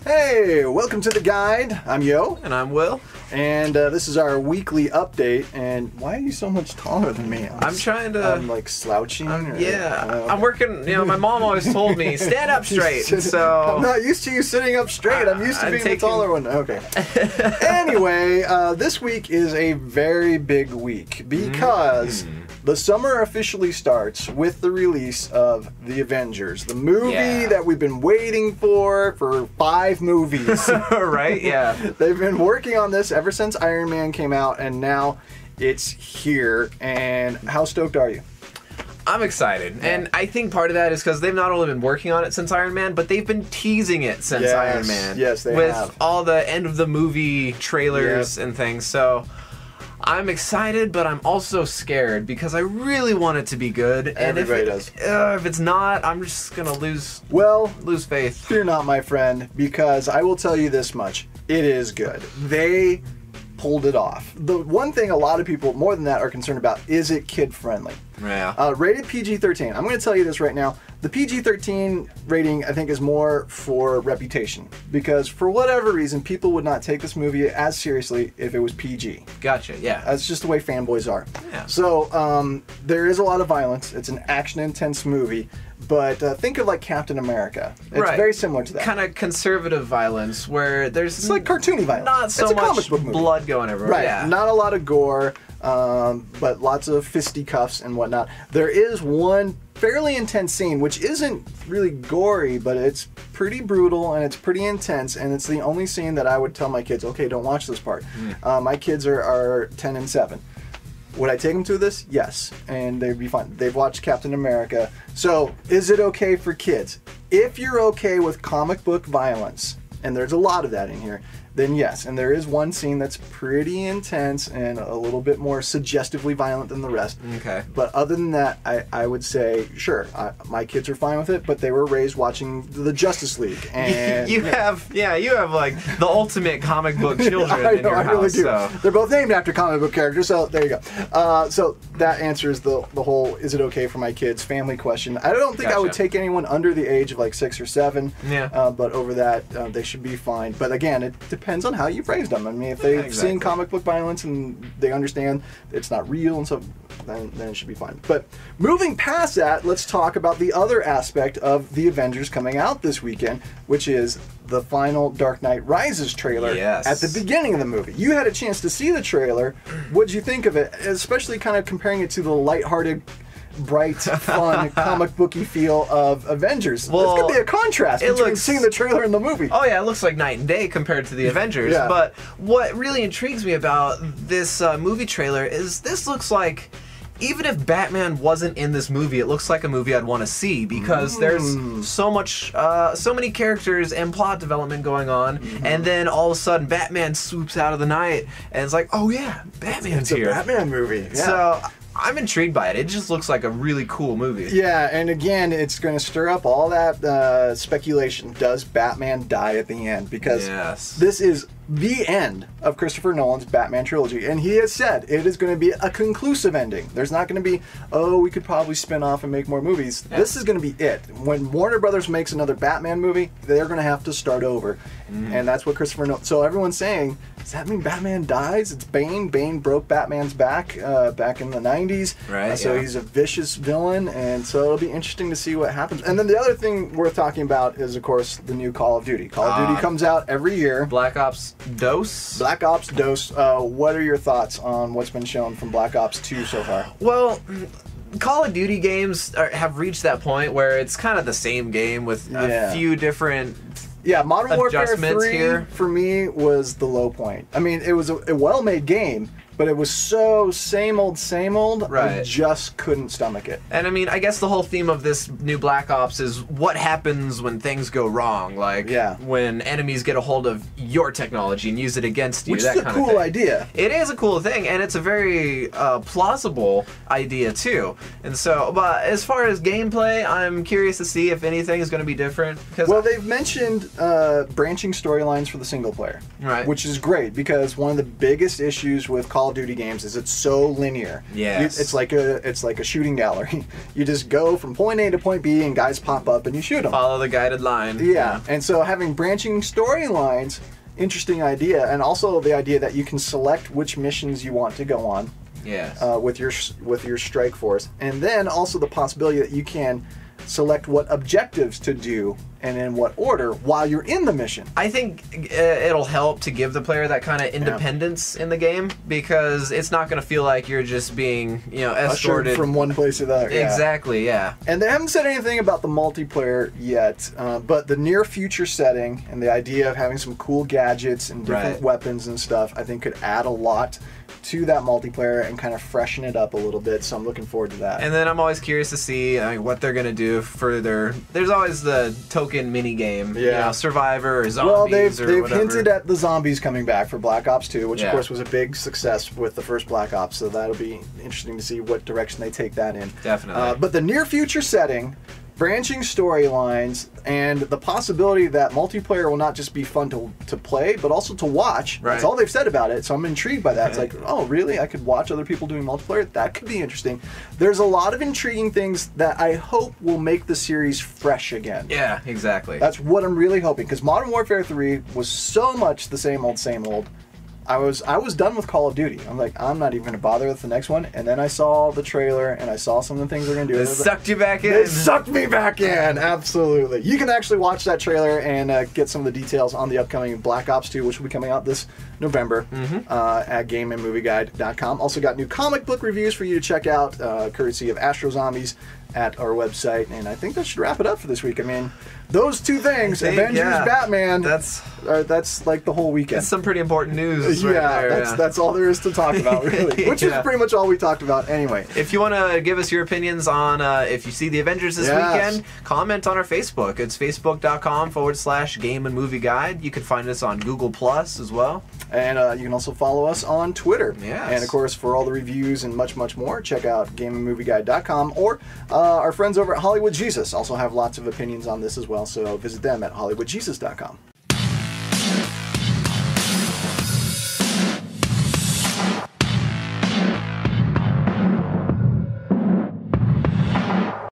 Hey, welcome to The Guide. I'm Yo. And I'm Will. And this is our weekly update. And why are you so much taller than me? I'm trying to... I'm like slouching? I'm working, my mom always told me, stand up straight, so... I'm not used to you sitting up straight. I'm used to being the taller one. Okay. Anyway, this week is a very big week because... The summer officially starts with the release of The Avengers, the movie that we've been waiting for 5 movies. Right? Yeah. They've been working on this ever since Iron Man came out, and now it's here. And how stoked are you? I'm excited, and I think part of that is because they've not only been working on it since Iron Man, but they've been teasing it since Iron Man. Yes, they with have. All the end of the movie trailers and things, so... I'm excited, but I'm also scared because I really want it to be good. And Everybody does. If it's not, I'm just gonna lose faith. Fear not, my friend, because I will tell you this much: it is good. They pulled it off. The one thing a lot of people, more than that, are concerned about is it kid friendly. Yeah. Rated PG-13. I'm going to tell you this right now. The PG-13 rating, I think, is more for reputation. Because for whatever reason, people would not take this movie as seriously if it was PG. Gotcha, yeah. That's just the way fanboys are. Yeah. So, there is a lot of violence. It's an action-intense movie. But think of like Captain America. It's very similar to that. Kind of conservative violence where there's... It's like cartoony violence. Not so much blood going everywhere. Right. Yeah. Not a lot of gore, but lots of fisticuffs and whatnot. There is one fairly intense scene, which isn't really gory, but it's pretty brutal and it's pretty intense, and it's the only scene that I would tell my kids, okay, don't watch this part. My kids are 10 and 7. Would I take them to this? Yes, and they'd be fine. They've watched Captain America. So, is it okay for kids? If you're okay with comic book violence, and there's a lot of that in here, then yes. And there is one scene that's pretty intense and a little bit more suggestively violent than the rest. Okay. But other than that, I would say, sure, my kids are fine with it, but they were raised watching the Justice League. And you have like the ultimate comic book children in your house. I really do. So. They're both named after comic book characters, so there you go. So that answers the whole is it okay for my kids family question. I don't think I would take anyone under the age of like 6 or 7. Yeah. But over that, they should be fine. But again, it depends on how you've raised them. I mean, if they've seen comic book violence and they understand it's not real and so, then it should be fine. But moving past that, let's talk about the other aspect of the Avengers coming out this weekend, which is the final Dark Knight Rises trailer at the beginning of the movie. You had a chance to see the trailer. What'd you think of it? Especially kind of comparing it to the lighthearted, bright, fun, comic booky feel of Avengers. Well, it's going to be a contrast between seeing the trailer and the movie. Oh yeah, it looks like night and day compared to the Avengers. But what really intrigues me about this movie trailer is this looks like, even if Batman wasn't in this movie, it looks like a movie I'd want to see because there's so many characters and plot development going on, and then all of a sudden Batman swoops out of the night, and it's like, oh yeah, Batman's here. It's a Batman movie. Yeah. So I'm intrigued by it. It just looks like a really cool movie. Yeah, and again, it's going to stir up all that speculation. Does Batman die at the end? Because this is the end of Christopher Nolan's Batman trilogy, and he has said it is going to be a conclusive ending. There's not going to be, oh, we could probably spin off and make more movies. This is going to be it. When Warner Brothers makes another Batman movie, they're going to have to start over, and that's what Christopher Nolan... So everyone's saying, does that mean Batman dies? It's Bane. Bane broke Batman's back back in the 90s. Right. So he's a vicious villain, and so it'll be interesting to see what happens. And then the other thing worth talking about is, of course, the new Call of Duty. Call of Duty comes out every year. Black Ops Dos. Black Ops Dos. What are your thoughts on what's been shown from Black Ops 2 so far? Well, Call of Duty games have reached that point where it's kind of the same game with a few different... Yeah, Modern Warfare 3 here. For me was the low point. I mean, it was a well-made game, but it was so same old, I just couldn't stomach it. And I mean, I guess the whole theme of this new Black Ops is what happens when things go wrong. Like, when enemies get a hold of your technology and use it against you, Which is a cool idea. It is a cool thing, and it's a very plausible idea, too. And so, but as far as gameplay, I'm curious to see if anything is going to be different. Well, they've mentioned branching storylines for the single player. Right. Which is great, because one of the biggest issues with Call Call of Duty games is it's so linear. Yes. It's like a shooting gallery. You just go from point A to point B, and guys pop up and you shoot them. Follow the guided line. Yeah. And so having branching storylines, interesting idea, and also the idea that you can select which missions you want to go on. Yes. With your strike force, and then also the possibility that you can select what objectives to do and in what order while you're in the mission. I think it'll help to give the player that kind of independence in the game, because it's not going to feel like you're just being, escorted from one place to the other. Exactly, yeah. And they haven't said anything about the multiplayer yet, but the near future setting and the idea of having some cool gadgets and different weapons and stuff, I think could add a lot to that multiplayer and kind of freshen it up a little bit, so I'm looking forward to that. And then I'm always curious to see what they're going to do for there's always the token mini game, Survivor or Zombies. Well, they've whatever. hinted at the Zombies coming back for Black Ops 2, which of course was a big success with the first Black Ops, so that'll be interesting to see what direction they take that in. Definitely. But the near future setting, branching storylines, and the possibility that multiplayer will not just be fun to play, but also to watch. That's all they've said about it, so I'm intrigued by that. It's like, oh, really? I could watch other people doing multiplayer? That could be interesting. There's a lot of intriguing things that I hope will make the series fresh again. Yeah, exactly. That's what I'm really hoping, because Modern Warfare 3 was so much the same old. I was done with Call of Duty. I'm like, I'm not even going to bother with the next one. And then I saw the trailer, and I saw some of the things they're going to do. It sucked you back in. It sucked me back in, absolutely. You can actually watch that trailer and get some of the details on the upcoming Black Ops 2, which will be coming out this November at GameAndMovieGuide.com. Also got new comic book reviews for you to check out, courtesy of Astro Zombies at our website. And I think that should wrap it up for this week. I mean, those two things, Avengers, Batman, that's like the whole weekend. That's some pretty important news right there. That's all there is to talk about, really. Which is pretty much all we talked about anyway. If you want to give us your opinions on if you see the Avengers this weekend, comment on our Facebook. It's facebook.com/Game and Movie Guide. You can find us on Google Plus as well. And you can also follow us on Twitter. Yes. And of course, for all the reviews and much, much more, check out GameAndMovieGuide.com, or our friends over at Hollywood Jesus also have lots of opinions on this as well, so visit them at HollywoodJesus.com.